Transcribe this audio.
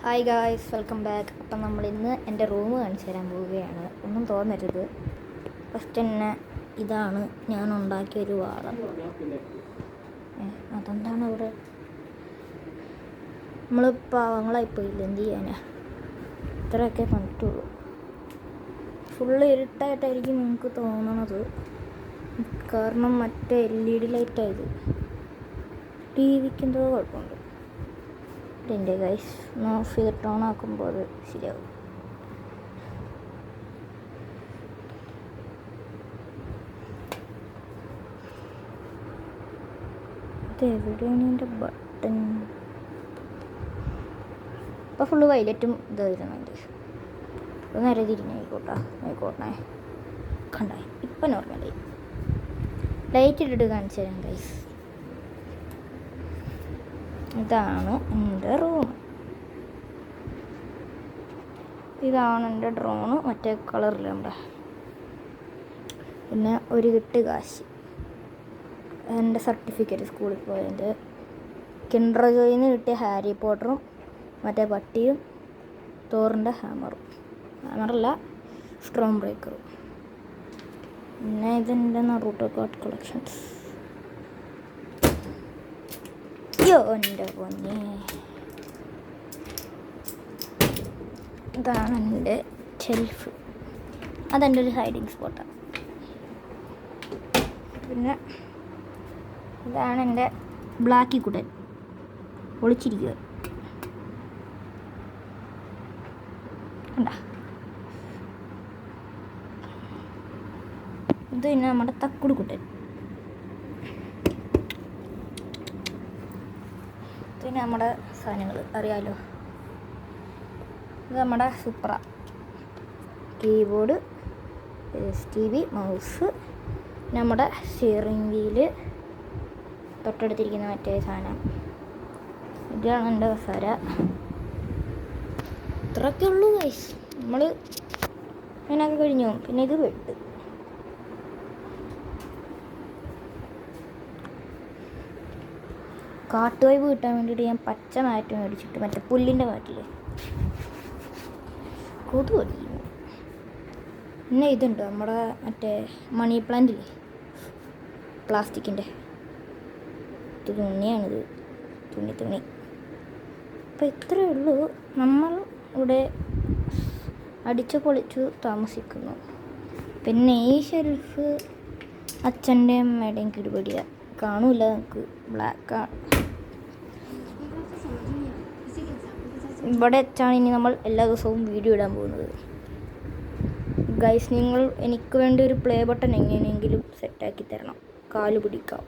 Hi guys, welcome back. അപ്പം നമ്മളിന്ന് എൻ്റെ റൂം കാണിച്ചു തരാൻ പോവുകയാണ്. ഒന്നും തോന്നരുത്. ഫസ്റ്റ് തന്നെ ഇതാണ് ഞാൻ ഉണ്ടാക്കിയൊരു വാളം. അതെന്താണ് ഇവിടെ? നമ്മൾ പാവങ്ങളായിപ്പോയില്ല, എന്ത് ചെയ്യാനാ? ഇത്രയൊക്കെ കണ്ടിട്ടുള്ളൂ. ഫുള്ള് ഇരുട്ടായിട്ടായിരിക്കും നിങ്ങൾക്ക് തോന്നണത്, കാരണം മറ്റേ LED ലൈറ്റായത്. ടി വിക്ക് എന്തോ കുഴപ്പമുണ്ട്. ഇതിൻ്റെ ഗൈസ് ഓഫ് ചെയ്തിട്ട് ഓൺ ആക്കുമ്പോൾ അത് ശരിയാവും. ഇതെവിടെയാണ് എൻ്റെ ബട്ടൺ? ഇപ്പം ഫുള്ള് വൈലറ്റും ഇതായിരുന്നുണ്ട്. ഇപ്പം നേരെ ആയിക്കോട്ടെ കണ്ടായി. ഇപ്പം നോർമലായി. ലൈറ്റ് ഇട്ടിട്ട് കാണിച്ചു തരാം ഗൈസ്. ഇതാണ് എൻ്റെ റൂം. ഇതാണ് എൻ്റെ ഡ്രോണ്, മറ്റേ കളറിൽ നമ്മുടെ. പിന്നെ ഒരു കെട്ട് കാശ്, എൻ്റെ സർട്ടിഫിക്കറ്റ് സ്കൂളിൽ പോയതിൻ്റെ. കിൻഡർ ജോയിൽ നിന്ന് കിട്ടിയ ഹാരി പോട്ടറും മറ്റേ പട്ടിയും തോറിൻ്റെ ഹാമറല്ല സ്ട്രോങ് ബ്രേക്കറും. പിന്നെ ഇതെൻ്റെ നറൂട്ടോ കാർഡ് കളക്ഷൻസ്. എൻ്റെ പൊന്നെ, ഇതാണ് എൻ്റെ ഷെൽഫ്. അതെൻ്റെ ഒരു ഹൈഡിങ് സ്പോട്ടാണ്. പിന്നെ ഇതാണ് എൻ്റെ ബ്ലാക്കി കുടൻ, ഒളിച്ചിരിക്കുക. ഇത് പിന്നെ നമ്മുടെ തക്കുട് കുട്ടൻ. പിന്നെ നമ്മുടെ സാധനങ്ങൾ അറിയാമല്ലോ. ഇത് നമ്മുടെ സൂപ്ര കീബോർഡ്, TV, മൗസ്, നമ്മുടെ സ്റ്റിയറിംഗ് വീല്, തൊട്ടടുത്തിരിക്കുന്ന മറ്റേ സാധനം. ഇതാണ് എൻ്റെ കസേര. ഇത്രയൊക്കെ ഉള്ളൂ ഗൈസ്. നമ്മൾ അതിനൊക്കെ കഴിഞ്ഞു. പിന്നെ ഇത് വെട്ട്. കാട്ടുവൈബ് കിട്ടാൻ വേണ്ടിയിട്ട് ഞാൻ പച്ച മാറ്റ് മേടിച്ചിട്ട് മറ്റേ പുല്ലിൻ്റെ മാറ്റില്ലേ, കൊതു അടിക്കുന്നു. പിന്നെ ഇതുണ്ട് നമ്മുടെ മറ്റേ മണി പ്ലാന്റില്ലേ, പ്ലാസ്റ്റിക്കിൻ്റെ. ഇത് തുണിയാണിത്, തുണി. അപ്പം ഇത്രയേ ഉള്ളൂ. നമ്മൾ ഇവിടെ അടിച്ചു പൊളിച്ചു താമസിക്കുന്നു. പിന്നെ ഈ ഷെൽഫ് അച്ഛൻ്റെയും അമ്മയുടെയും കിടുപടിയാണ്. കാണൂല നമുക്ക്, ബ്ലാക്കാണ്. ഇവിടെ വെച്ചാണ് ഇനി നമ്മൾ എല്ലാ ദിവസവും വീഡിയോ ഇടാൻ പോകുന്നത്. ഗൈസ്, നിങ്ങൾ എനിക്ക് വേണ്ടി ഒരു പ്ലേ ബട്ടൺ എങ്ങനെയെങ്കിലും സെറ്റാക്കി തരണം. കാല് പിടിക്കാം.